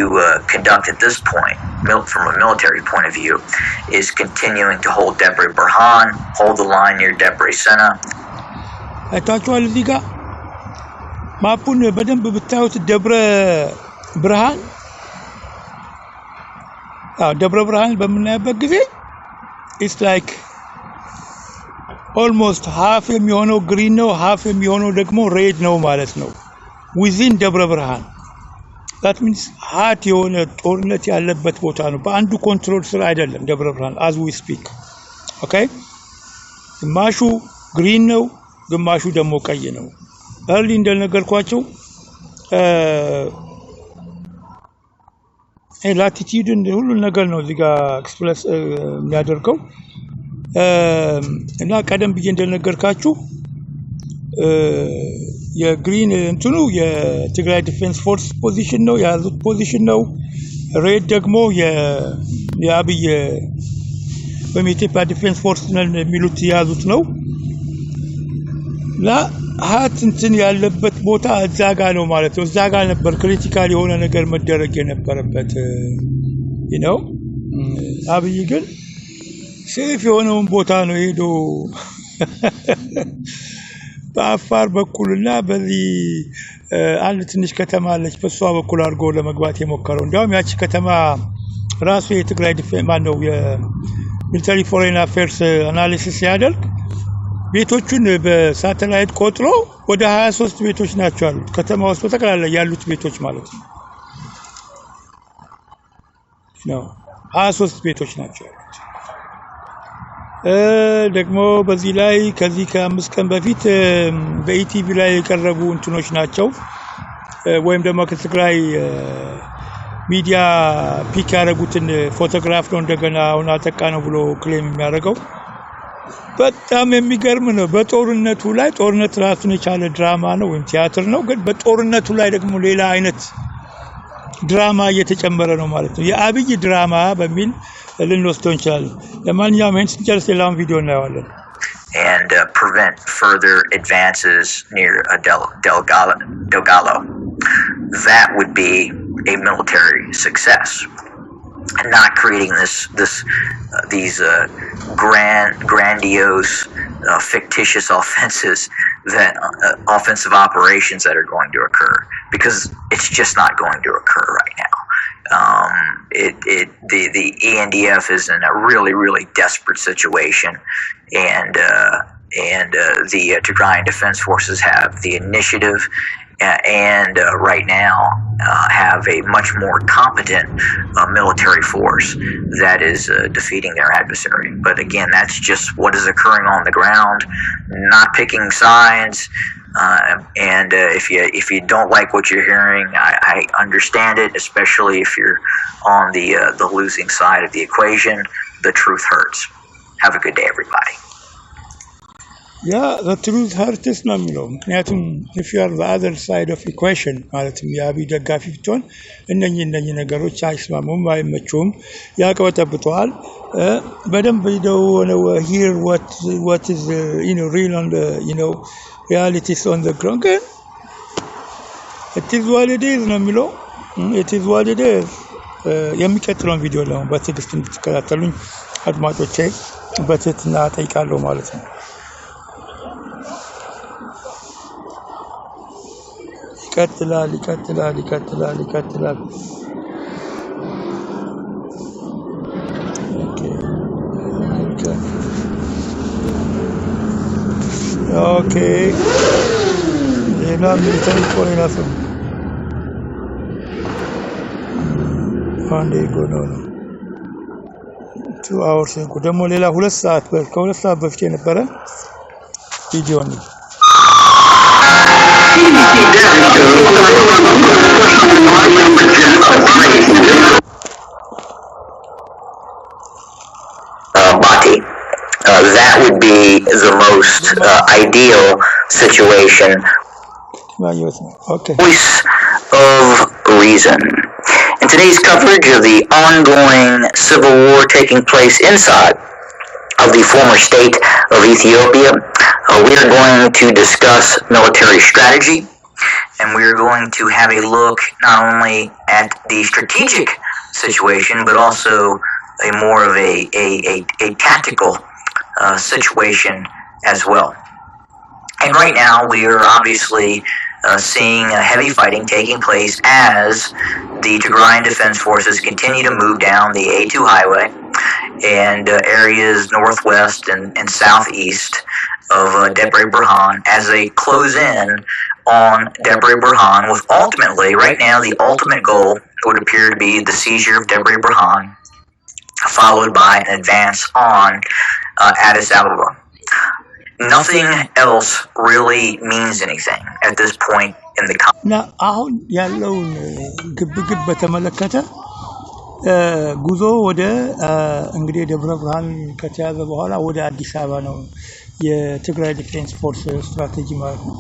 conduct at this point, from a military point of view, is continuing to hold Debre Birhan, hold the line near Debre Sena. አይታችኋል እዚህ ጋር ማፑን በደንብ ብታዩት ደብረ ብርሃን ደብረ ብርሃን በምናይበት ጊዜ it's like almost half የሚሆነው green ነው half የሚሆነው ደግሞ red ነው ማለት ነው within ደብረ ብርሃን that means hot የሆነ ጦርነት ያለበት ቦታ ነው በአንዱ ኮንትሮል ስር አይደለም ደብረ ብርሃን as we speak okay ግማሹ green ነው ግማሹ ደግሞ ቀይ ነው early እንደነገርኳችሁ ላቲቲዩድን ሁሉ ነገር ነው እዚህ ጋር ኤክስፕረስ የሚያደርገው እና ቀደም ብዬ እንደነገርካችሁ የግሪን እንትኑ የትግራይ ዲፌንስ ፎርስ ፖዚሽን ነው ያዙት ፖዚሽን ነው ሬድ ደግሞ የአብይ በኢትዮጵያ ዲፌንስ ፎርስ ነን የሚሉት ያዙት ነው ላ ሀት እንትን ያለበት ቦታ እዛ ጋር ነው ማለት ነው እዛ ጋር ነበር ክሪቲካል የሆነ ነገር መደረግ የነበረበት you know አብይ ግን ሴፍ የሆነውን ቦታ ነው ሄዶ በአፋር በኩልና በዚህ አንድ ትንሽ ከተማ አለች በሷ በኩል አድርጎ ለመግባት የሞከረው እንዲያውም ያቺ ከተማ ራሱ የትግራይ ዲፌንስ ማነው የሚሊተሪ ፎሬን አፌርስ አናሊሲስ ያደርግ ቤቶቹን በሳተላይት ቆጥሮ ወደ 23 ቤቶች ናቸው ያሉት ከተማ ውስጥ በተከላላ ያሉት ቤቶች ማለት ነው 23 ቤቶች ናቸው ያሉት ደግሞ በዚህ ላይ ከዚህ ከ5 ቀን በፊት በኢቲቪ ላይ የቀረቡ እንትኖች ናቸው ወይም ደግሞ ከትግራይ ሚዲያ ፒክ ያደረጉትን ፎቶግራፍ ነው እንደገና አሁን አጠቃ ነው ብሎ ክሌም የሚያደርገው በጣም የሚገርም ነው በጦርነቱ ላይ ጦርነት ራሱን የቻለ ድራማ ነው ወይም ቲያትር ነው ግን በጦርነቱ ላይ ደግሞ ሌላ አይነት ድራማ እየተጨመረ ነው ማለት ነው የአብይ ድራማ በሚል ልንወስደው እንችላለን ለማንኛውም ይሄን ስንጨርስ ሌላውን ቪዲዮ እናየዋለን and prevent further advances near Delgado. That would be a military success. And not creating these grandiose, fictitious offenses offensive operations that are going to occur because it's just not going to occur right now. The ENDF is in a really, really desperate situation, and the Tigrayan Defense Forces have the initiative and right now have a much more competent military force that is defeating their adversary. But again, that's just what is occurring on the ground, not picking sides. And if you don't like what you're hearing, I understand it, especially if you're on the losing side of the equation. The truth hurts. Have a good day, everybody. Yeah, the truth hurts ነው የሚለው ምክንያቱም if you are the other side of equation ማለትም የአብይ ደጋፊ ብትሆን እነኚህ ነገሮች አይስማሙም አይመቹም ያቀበጠብጠዋል በደንብ ሄደው ነው hear what is real on the realities on the ground it is what it is ነው የሚለው it is what it is የሚቀጥለውን ቪዲዮ ነው በትዕግስት እንድትከታተሉኝ አድማጮቼ በትህትና ጠይቃለሁ ማለት ነው ይቀጥላል okay ሌላ ሚሊተሪ ኮሎኔል አሰብ አንዴ ጎኖ 2 hours ደግሞ ሌላ 2 ሰዓት ከ2 ሰዓት በፊት የነበረ ቪዲዮ ነው that would be the most ideal situation. Okay. Voice of reason. In today's coverage of the ongoing civil war taking place inside of the former state of Ethiopia, we are going to discuss military strategy, and we are going to have a look not only at the strategic situation, but also a more of a tactical situation as well. And right now we are obviously seeing heavy fighting taking place as the Tigrayan Defense Forces continue to move down the A2 highway and areas northwest and southeast of Debre Burhan as they close in on Debre Burhan, with ultimately, right now, the ultimate goal would appear to be the seizure of Debre Burhan, followed by an advance on Addis Ababa. Nothing else really means anything at this point in the conflict. Now, አሁን ያለውን ግብግብ በተመለከተ ጉዞ ወደ እንግዲህ ደብረ ብርሃን ከተያዘ በኋላ ወደ አዲስ አበባ ነው የትግራይ ዲፌንስ ፎርስ ስትራቴጂ ማለት ነው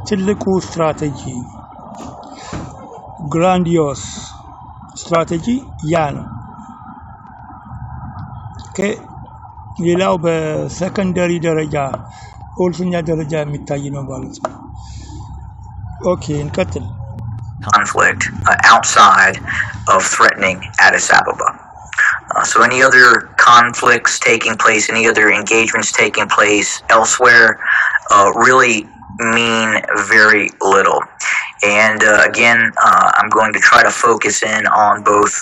ትልቁ ስትራቴጂ ግራንዲዮስ ስትራቴጂ ያ ነው ሌላው በሰከንደሪ ደረጃ ኦልፍኛ ደረጃ የሚታይ ነው ማለት ነው ኦኬ እንቀጥል conflict outside of threatening Addis Ababa. So any other conflicts taking place, any other engagements taking place elsewhere really mean very little. And again, I'm going to try to focus in on both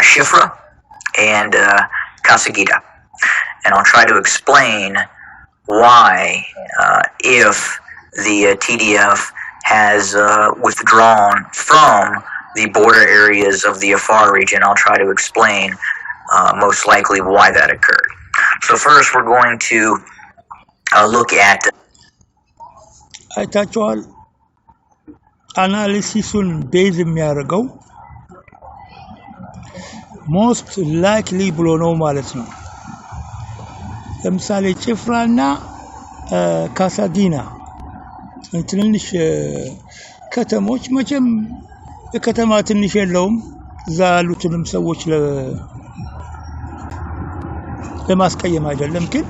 Shifra and Kasagita. And I'll try to explain why, if the TDF has withdrawn from the border areas of the Afar region, I'll try to explain most likely why that occurred. So first we're going to look at አይታችኋል አናሊሲሱን ቤዝ የሚያደርገው most likely ብሎ ነው ማለት ነው ለምሳሌ ጭፍራና ካሳጊና ትንሽ ከተሞች መቼም ከተማ ትንሽ የለውም ዛሉትንም ሰዎች ለማስቀየም አይደለም ግን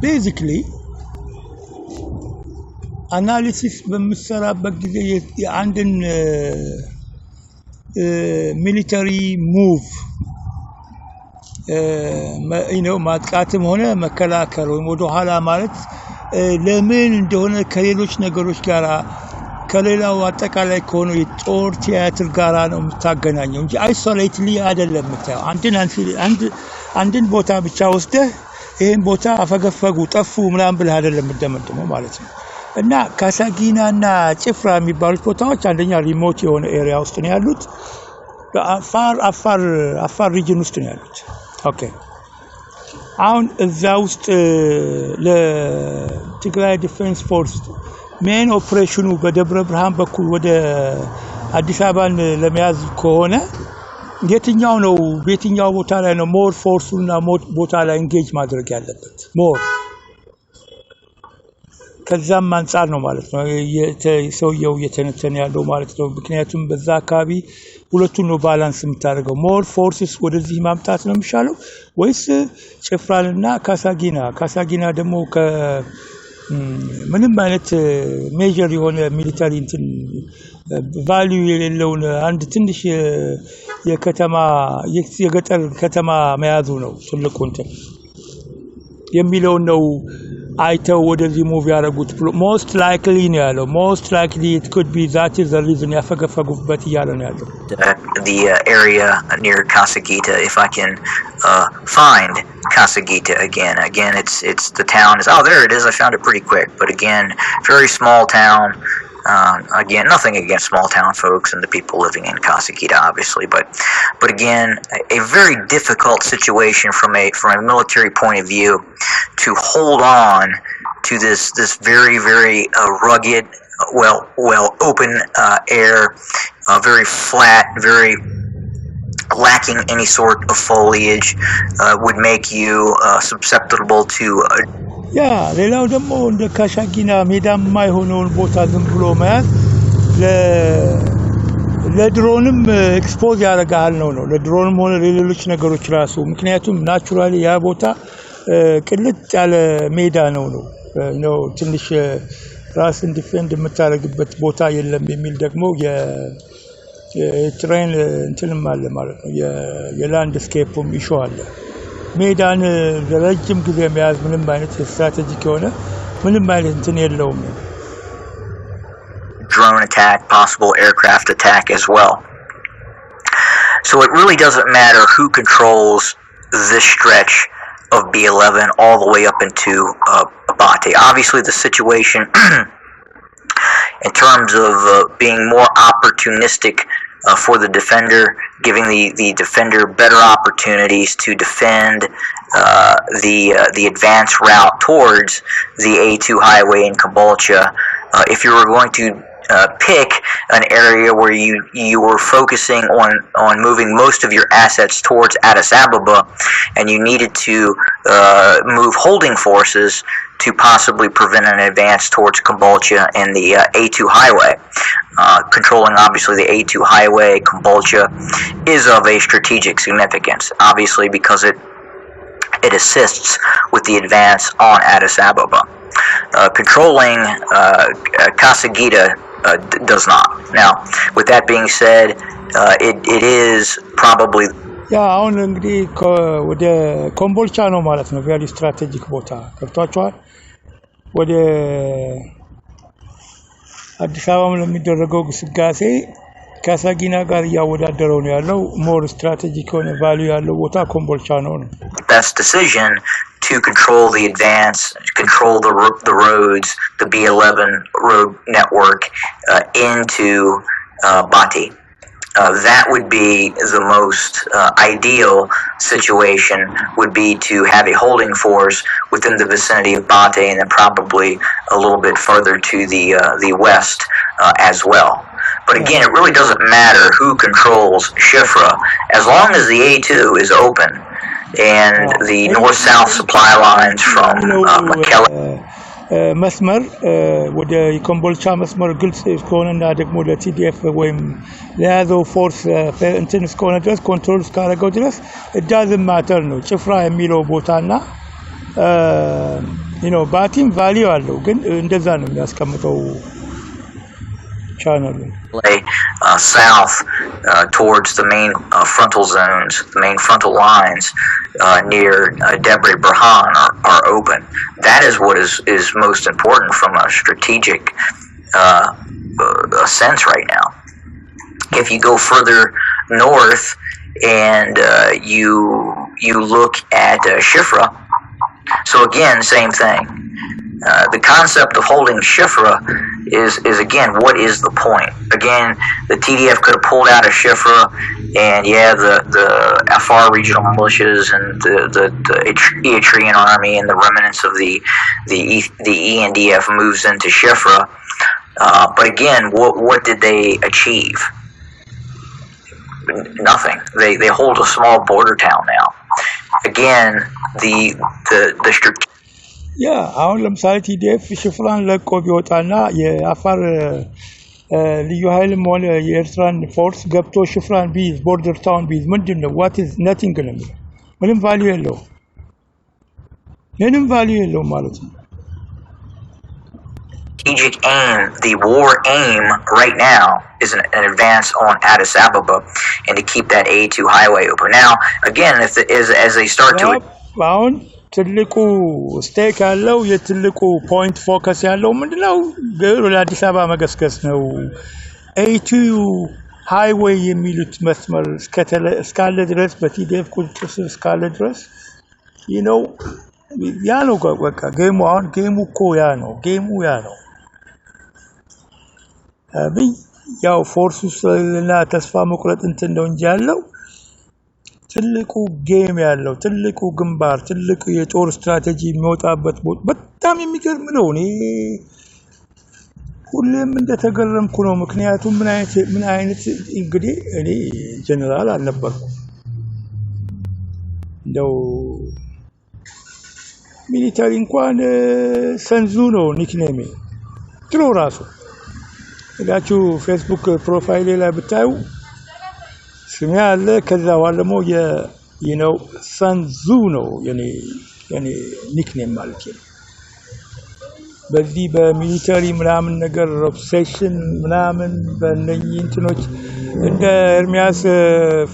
basically አናሊሲስ በመሰራበት ጊዜ የአንድን ሚሊተሪ ሙቭ ማጥቃትም ሆነ መከላከል ወይ ወደ ኋላ ማለት ለምን እንደሆነ ከሌሎች ነገሮች ጋር ከሌላው አጠቃላይ ከሆነ የጦር ቲያትር ጋር ነው የምታገናኘው እንጂ አይሶሌትሊ አይደለም የምታየው አንድን ቦታ ብቻ ወስደህ ይሄን ቦታ አፈገፈጉ ጠፉ ምናምን ብለህ አይደለም የምትደመድመው ማለት ነው እና ካሳጊናና ጭፍራ የሚባሉት ቦታዎች አንደኛ ሪሞት የሆነ ኤሪያ ውስጥ ነው ያሉት አፋር ሪጅን ውስጥ ነው ያሉት ኦኬ አሁን እዛ ውስጥ ለትግራይ ዲፌንስ ፎርስ ሜን ኦፕሬሽኑ በደብረ ብርሃን በኩል ወደ አዲስ አበባን ለመያዝ ከሆነ የትኛው ነው በየትኛው ቦታ ላይ ነው ሞር ፎርሱና ቦታ ላይ ኢንጌጅ ማድረግ ያለበት ሞር ከዛም አንፃር ነው ማለት ነው ሰውየው እየተነተነ ያለው ማለት ነው ምክንያቱም በዛ አካባቢ ሁለቱን ነው ባላንስ የምታደርገው ሞር ፎርስስ ወደዚህ ማምጣት ነው የሚሻለው ወይስ ጭፍራንና ካሳጊና ደግሞ ምንም አይነት ሜጀር የሆነ ሚሊታሪ እንትን ቫልዩ የሌለውን አንድ ትንሽ የገጠር ከተማ መያዙ ነው ትልቁ እንትን የሚለው ነው አይተው ወደዚህ ሙቭ ያደረጉት most likely ነው ያለው most likely it could be that is the reason ያፈገፈጉበት እያለ ነው ያለው the area near Kasagita if I can find Kasagita again it's the town is there it is I found it pretty quick but again very small town again nothing against small town folks and the people living in Kasagita obviously but again a very difficult situation from a military point of view to hold on to this very very rugged well open air very flat very lacking any sort of foliage would make you susceptible to ሌላው ደግሞ እንደ ካሻጊና ሜዳማ የሆነውን ቦታ ዝም ብሎ ማለት ለድሮንም ኤክስፖዝ ያደርጋል ነው ለድሮንም ሆነ ለሌሎች ነገሮች ራሱ ምክንያቱም ናቹራሊ ያ ቦታ ቅልጥ ያለ ሜዳ ነው ትንሽ ራስን ዲፌንድ የምታደርግበት ቦታ የለም የሚል ደግሞ የትሬን እንትንም አለ ማለት ነው የላንድስኬፕም ኢሹ አለ ሜዳን ለረጅም ጊዜ መያዝ ምንም አይነት ስትራቴጂክ የሆነ ምንም አይነት እንትን የለውም drone attack possible aircraft attack as well so it really doesn't matter who controls this stretch of B11 all the way up into Abate obviously the situation in terms of being more opportunistic for the defender, giving the defender better opportunities to defend the advance route towards the A2 highway in Cabalcha. If you were going to pick an area where you were focusing on moving most of your assets towards Addis Ababa, and you needed to move holding forces to possibly prevent an advance towards Cabalcha and the A2 highway. Controlling obviously the A2 highway, Cabalcha, is of a strategic significance, obviously because it assists with the advance on Addis Ababa. Controlling Kasagita does not. Now, with that being said, it is probably አሁን እንግዲህ ወደ ኮምቦልቻ ነው ማለት ነው ቬሪ ስትራቴጂክ ቦታ ከፍቷቸዋል ወደ አዲስ አበባም ለሚደረገው ግስጋሴ ካሳጊና ጋር ያወዳደረው ነው ያለው ሞር ስትራቴጂክ ሆነ ቫልዩ ያለው ቦታ ኮምቦልቻ ነው best decision to control the advance control the roads the B11 road network into Bati that would be the most ideal situation would be to have a holding force within the vicinity of Bate and then probably a little bit further to the west as well. But again, it really doesn't matter who controls Shifra as long as the A2 is open and the north-south supply lines from Makela መስመር ወደ ኮምቦልቻ መስመር ግልጽ እስከሆነና ደግሞ ለቲዲኤፍ ወይም ለያዘው ፎርስ እንትን እስከሆነ ድረስ ኮንትሮል እስካደረገው ድረስ እዳዝም ማተር ነው ጭፍራ የሚለው ቦታና ባቲም ቫልዩ አለው ግን እንደዛ ነው የሚያስቀምጠው channel. South towards the main frontal zones, the main frontal lines near Debre Burhan are open. That is what is most important from a strategic sense right now. If you go further north and you look at Shifra, so again, same thing. The concept of holding Shifra is again, what is the point? Again, the TDF could have pulled out of Shifra, and the FR regional militias and the Eritrean army and the remnants of the ENDF moves into Shifra. But again, what did they achieve? nothing. They hold a small border town now. Again, the strategic. አሁን ለምሳሌ ቲዲኤፍ ሽፍራን ለቆ ቢወጣና የአፋር ልዩ ኃይልም ሆነ የኤርትራን ፎርስ ገብቶ ሽፍራን ቢዝ ቦርደር ታውን ቢዝ ምንድነው what is nothing ነው ምንም ቫልዩ የለውም ማለት ነው Strategic aim, the war aim right now is an advance on Addis Ababa and to keep that A2 highway open. Now, again, as they start to... አሁን ትልቁ ስቴክ ያለው የትልቁ ፖይንት ፎከስ ያለው ምንድነው ወደ አዲስ አበባ መገስገስ ነው A2 ሃይዌይ የሚሉት መስመር እስካለ ድረስ በቲዲኤፍ ቁጥጥር ስር እስካለ ድረስ ያ ነው በቃ ጌሙ እኮ ያ ነው ያው ፎርሱና ተስፋ መቁረጥ እንትን ነው እንጂ ያለው ትልቁ ጌም ያለው ትልቁ ግንባር ትልቁ የጦር ስትራቴጂ የሚወጣበት በጣም የሚገርም ነው እኔ ሁሌም እንደተገረምኩ ነው ምክንያቱም ምን አይነት እንግዲህ እኔ ጀነራል አልነበርኩም እንደው ሚሊታሪ እንኳን ሰንዙ ነው ኒክኔሜ ድሮ ራሱ እዳችሁ ፌስቡክ ፕሮፋይሌ ላይ ብታዩ ስሜ አለ ከዛ ዋለሞ ሰንዙ ነው የኔ ኒክኔም ማለት ነው በዚህ በሚሊታሪ ምናምን ነገር ኦብሴሽን ምናምን በእነኚህ እንትኖች እንደ ኤርሚያስ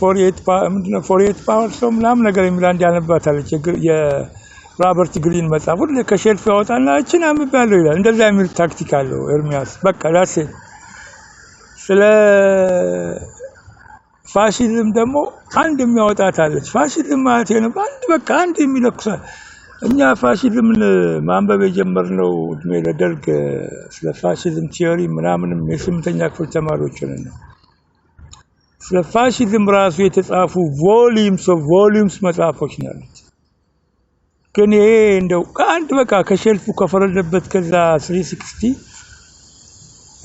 48 ፓወር ሰው ምናምን ነገር የሚላንድ ያነባታለች የሮበርት ግሪን መጽሐፍ ሁሉ ከሼልፍ ያወጣና እቺን አንብቤያለሁ ይላል እንደዛ የሚል ታክቲክ አለው ኤርሚያስ በቃ ዳሴ ስለ ፋሺዝም ደግሞ አንድ የሚያወጣታለች ፋሺዝም ማለት ነው በቃ አንድ የሚለክሳል እኛ ፋሺዝምን ማንበብ የጀመርነው እድሜ ለደርግ ስለ ፋሺዝም ቲዮሪ ምናምንም የስምንተኛ ክፍል ተማሪዎች ነን ስለ ፋሺዝም ራሱ የተጻፉ ቮሊዩምስ መጽሐፎች ናቸው ግን ይሄ እንደው አንድ በቃ ከሼልፉ ከፈረደበት ከዛ 360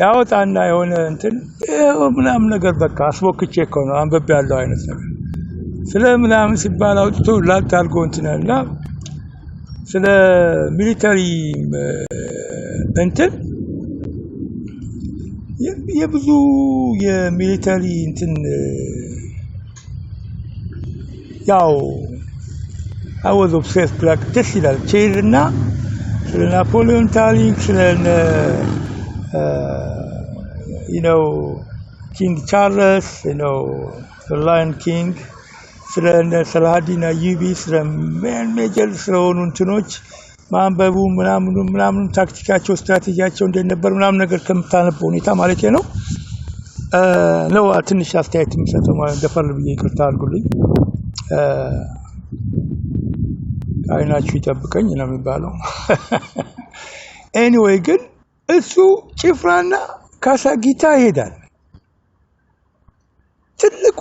ያወጣና የሆነ እንትን ምናምን ነገር በቃ አስቦክቼ እኮ ነው አንበብ ያለው አይነት ነገር ስለ ምናምን ሲባል አውጥቶ ላታርጎ እንትናልና ስለ ሚሊታሪ እንትን የብዙ የሚሊታሪ እንትን ያው I was obsessed like this ይላል ቼዝና ስለ ናፖሊዮን ታሪክ ስለ King Charles, the Lion King, Saladin Ayubi, major ስለሆኑ እንትኖች ማንበቡ ምናምን ታክቲካቸው ስትራቴጂያቸው እንደነበር ምናምን ነገር ከምታነበው ሁኔታ ማለት ነው ነው ትንሽ አስተያየት የምሰጠው ማለት ደፈር ብዬ ይቅርታ አድርጉልኝ አይናችሁ ይጠብቀኝ ነው የሚባለው anyway ግን እሱ ጭፍራና ካሳጊታ ይሄዳል ትልቁ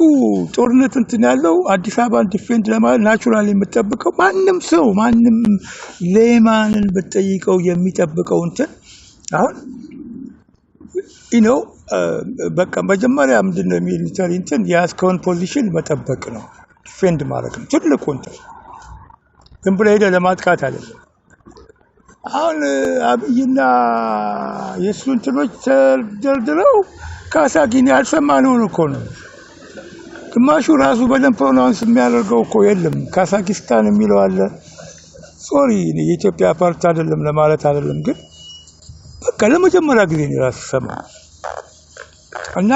ጦርነት እንትን ያለው አዲስ አበባን ዲፌንድ ለማድረግ ናቹራሊ የምትጠብቀው ማንም ሌማንን በጠይቀው የሚጠብቀው እንትን አሁን በቃ መጀመሪያ ምንድነው ሚሊታሪ እንትን ያስከውን ፖዚሽን መጠበቅ ነው ዲፌንድ ማድረግ ነው ትልቁ እንትን ግን ብለህ ለማጥቃት አይደለም አሁን አብይና የሱን ትኖች ተደርድረው ካሳጊን ያልሰማነው እኮ ነው ግማሹ ራሱ በደንብ ፕሮናውንስ የሚያደርገው እኮ የለም ካሳኪስታን የሚለው አለ ሶሪ የኢትዮጵያ ፓርት አይደለም ለማለት አይደለም ግን በቃ ለመጀመሪያ ጊዜ ነው ራሱ ሰማ እና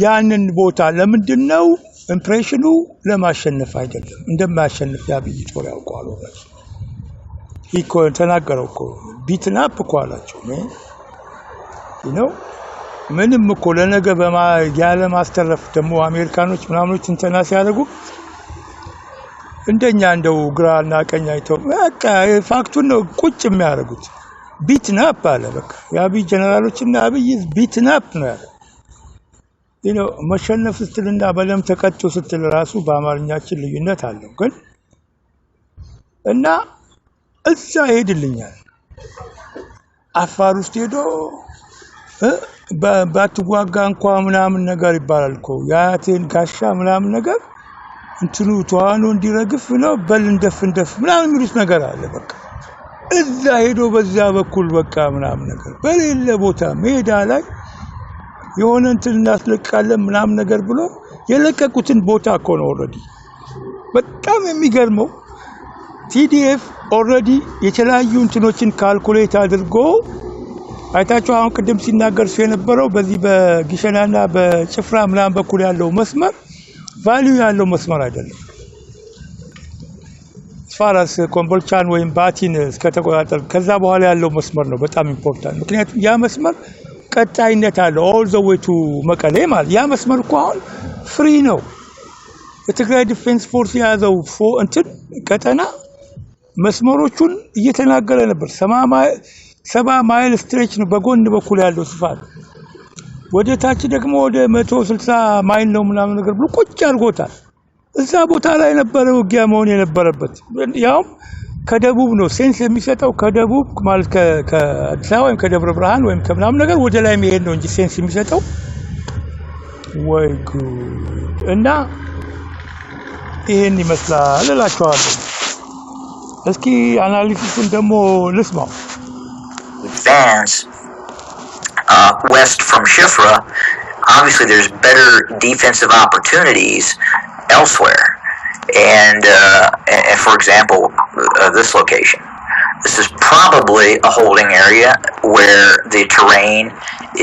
ያንን ቦታ ለምንድነው ኢምፕሬሽኑ ለማሸነፍ አይደለም እንደማያሸንፍ ያብይ ጦር ያውቃሉ ራሱ ይኮ ተናገረው እኮ ቢትናፕ እኮ አላቸው ምንም እኮ ለነገ ያለ ማስተረፍ ደግሞ አሜሪካኖች ምናምኖች እንተና ሲያደርጉ እንደኛ እንደው ግራና ቀኝ አይተው በቃ ፋክቱን ነው ቁጭ የሚያደርጉት ቢትናፕ አለ በቃ ያብይ ጀነራሎችና አብይ ቢትናፕ ነው ያለው መሸነፍ ስትልና በለም ተቀጡ ስትል ራሱ በአማርኛችን ልዩነት አለው ግን እና እዛ ሄድልኛል አፋር ውስጥ ሄዶ ባትዋጋ እንኳን ምናምን ነገር ይባላል እኮ ያቴን ጋሻ ምናምን ነገር እንትኑ ተዋኑ እንዲረግፍ ነው በል እንደፍ ምናምን የሚሉት ነገር አለ በቃ እዛ ሄዶ በዛ በኩል በቃ ምናምን ነገር በሌለ ቦታ ሜዳ ላይ የሆነ እንትን እናስለቃለን ምናምን ነገር ብሎ የለቀቁትን ቦታ እኮ ነው ኦሬዲ በጣም የሚገርመው TDF ኦሬዲ የተለያዩ እንትኖችን ካልኩሌት አድርጎ አይታችሁ አሁን ቅድም ሲናገር የነበረው በዚህ በጊሸናና በጭፍራ ምናምን በኩል ያለው መስመር ቫልዩ ያለው መስመር አይደለም ፋራስ ኮምቦልቻን ወይም ባቲን እስከተቆጣጠር ከዛ በኋላ ያለው መስመር ነው በጣም ኢምፖርታንት ምክንያቱም ያ መስመር ቀጣይነት አለው ኦል ዘ ዌይ ቱ መቀሌ ማለት ያ መስመር እኮ አሁን ፍሪ ነው የትግራይ ዲፌንስ ፎርስ ያዘው እንትን ቀጠና መስመሮቹን እየተናገረ ነበር 70 ማይል ስትሬች ነው በጎን በኩል ያለው ስፋት ወደ ታች ደግሞ ወደ 160 ማይል ነው ምናምን ነገር ብሎ ቁጭ አድርጎታል እዛ ቦታ ላይ ነበር ውጊያ መሆን የነበረበት ያው ከደቡብ ነው ሴንስ የሚሰጠው ከደቡብ ማለት ከአዲስ አበባ ወይም ከደብረ ብርሃን ወይም ከምናምን ነገር ወደ ላይ መሄድ ነው እንጂ ሴንስ የሚሰጠው ወይ ጉድ እና ይሄን ይመስላል እላችኋለሁ እስኪ አናሊሲሱን ደግሞ ልስማው advance west from Shifra, obviously there's better defensive opportunities elsewhere. And for example, this location. This is probably a holding area where the terrain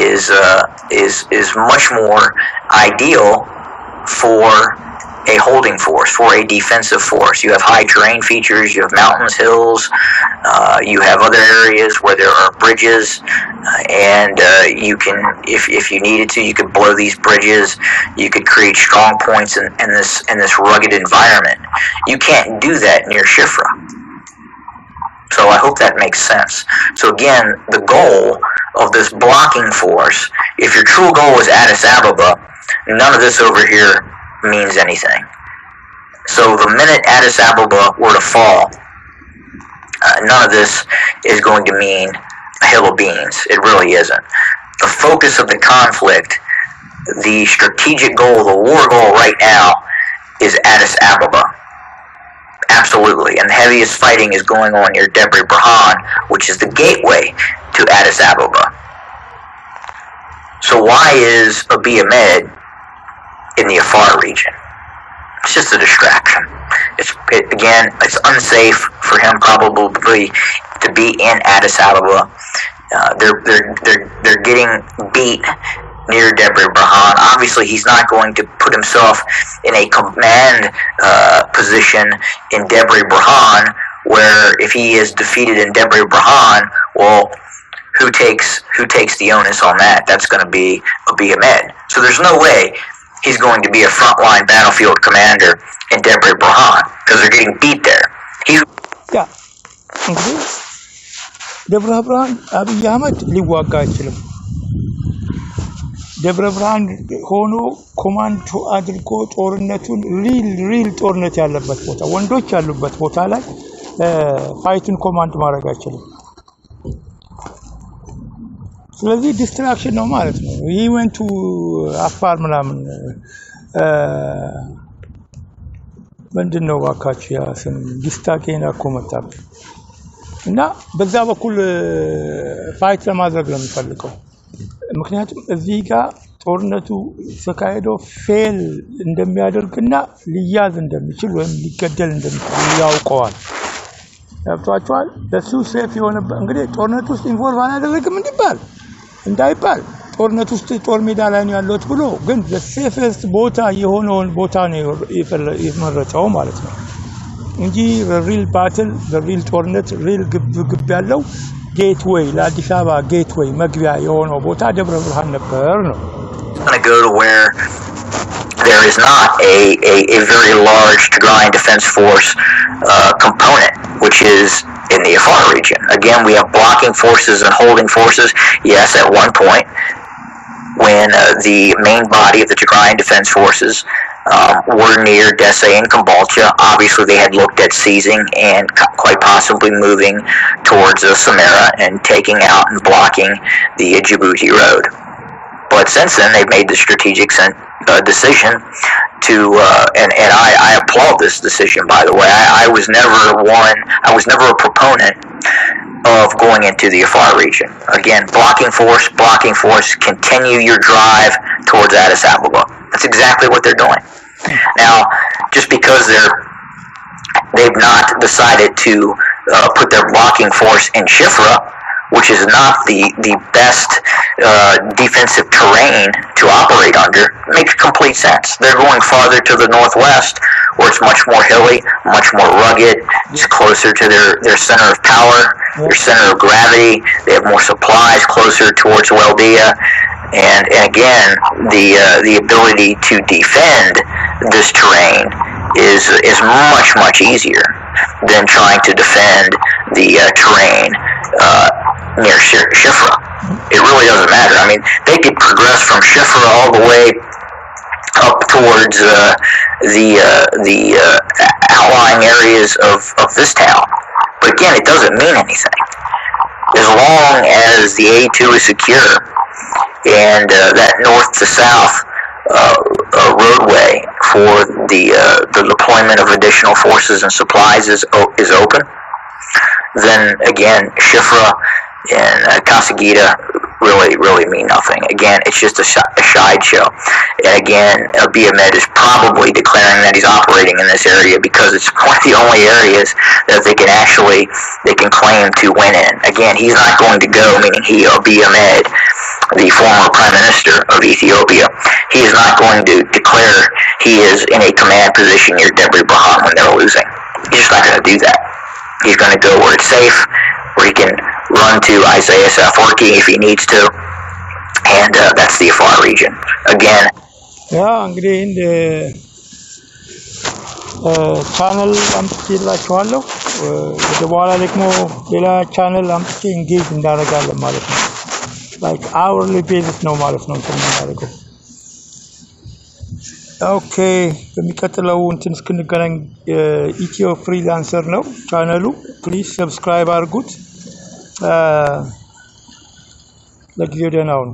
is much more ideal for a holding force, for a defensive force. You have high terrain features, you have mountains, hills, you have other areas where there are bridges, and you can, if you needed to, you could blow these bridges, you could create strong points in this rugged environment. You can't do that near Shifra. So I hope that makes sense. So again, the goal of this blocking force, if your true goal is Addis Ababa, none of this over here means anything. So the minute Addis Ababa were to fall, none of this is going to mean a hill of beans. It really isn't. The focus of the conflict, the strategic goal, the war goal right now is Addis Ababa. Absolutely. And the heaviest fighting is going on near Debre Birhan, which is the gateway to Addis Ababa. So why is Abiy Ahmed in the Afar region? It's just a distraction. It's unsafe for him probably to be in Addis Ababa. They're getting beat near Debre Birhan. Obviously, he's not going to put himself in a command position in Debre Birhan, where if he is defeated in Debre Birhan, well, who takes the onus on that? That's going to be Abiy Ahmed. So there's no way he's going to be a frontline battlefield commander in Debre Birhan because they're getting beat there. Yeah. ደብረ ብርሃን አብይ አህመድ ሊዋጋ አይችልም ደብረ ብርሃን ሆኖ ኮማንዶ አድርጎ ጦርነቱን ሪል ጦርነት ያለበት ቦታ ወንዶች ያሉበት ቦታ ላይ ፋይቱን ኮማንድ ማድረግ አይችልም ስለዚህ ዲስትራክሽን ነው ማለት ነው he went to አፋር ምናምን ምንድነው ዋካችሁ ያ ስም ዲስታኬና ኮመታብ እና በዛ በኩል ፋይት ለማድረግ ነው የሚፈልገው ምክንያቱም እዚህ ጋር ጦርነቱ ተካሄዶ ፌል እንደሚያደርግና ሊያዝ እንደሚችል ወይም ሊገደል እንደሚችል ያውቀዋል ያውቃቸዋል ለሱ ሴፍ የሆነ እንግዲህ ጦርነቱ ውስጥ ኢንቮልቭ አላደረግም እንዳይባል ጦርነቱ ውስጥ ጦር ሜዳ ላይ ነው ያለው ብሎ ግን ለሴፍስት ቦታ የሆነውን ቦታ ነው የመረጠው ማለት ነው እንጂ ሪል ባትል ሪል ጦርነት ሪል ግብ ያለው ጌትዌይ ለአዲስ አበባ ጌትዌይ መግቢያ የሆነው ቦታ ደብረ ብርሃን ነበር ነው going to go to where there is not a very large Tigray Defense Force component, which is in the Afar region. Again, we have blocking forces and holding forces. Yes, at one point, when the main body of the Tigray Defense Forces were near Dessay and Kambalcha. Obviously, they had looked at seizing and quite possibly moving towards Samara and taking out and blocking the Djibouti road. But since then, they've made the strategic decision to, and I applaud this decision, by the way. I was never a proponent of going into the Afar region. Again, blocking force, continue your drive towards Addis Ababa. That's exactly what they're doing. Now, just because they've not decided to put their blocking force in Shifra, which is not the best defensive terrain to operate under, makes complete sense. They're going farther to the northwest, where it's much more hilly, much more rugged. It's closer to their center of power, their center of gravity. They have more supplies closer towards Weldia. And again, the ability to defend this terrain is much easier than trying to defend the terrain near Shifra. It really doesn't matter. I mean, they could progress from Shifra all the way up towards the outlying areas of this town. But again, it doesn't mean anything. As long as the A2 is secure and that north to south roadway for the deployment of additional forces and supplies is open, then again, Shifra and Kasagita really mean nothing. Again, it's just a side show. And again, Abiy Ahmed is probably declaring that he's operating in this area because it's one of the only areas that they can claim to win in. Again, he's not going to go, meaning Abiy Ahmed, the former Prime Minister of Ethiopia, he is not going to declare he is in a command position near Debri Berhan when they're losing. He's just not going to do that. He's going to go where it's safe, where he can run to Isaias Afwerki if he needs to, and that's the Afar region. Again, እንግዲህ እንደ ቻናል አምጥቼላችኋለሁ። ወደ በኋላ ደግሞ ሌላ ቻናል አምጥቼ ኢንጌጅ እንዳደርጋለን ማለት ነው። ላይክ አወርሊ ቤዝስ ነው ማለት ነው የምናደርገው። ኦኬ፣ በሚቀጥለው እንትን እስክንገናኝ ኢትዮ ፍሪላንሰር ነው ቻናሉ። ፕሊዝ ሰብስክራይብ አድርጉት። ለጊዜው ደህና ሁኑ።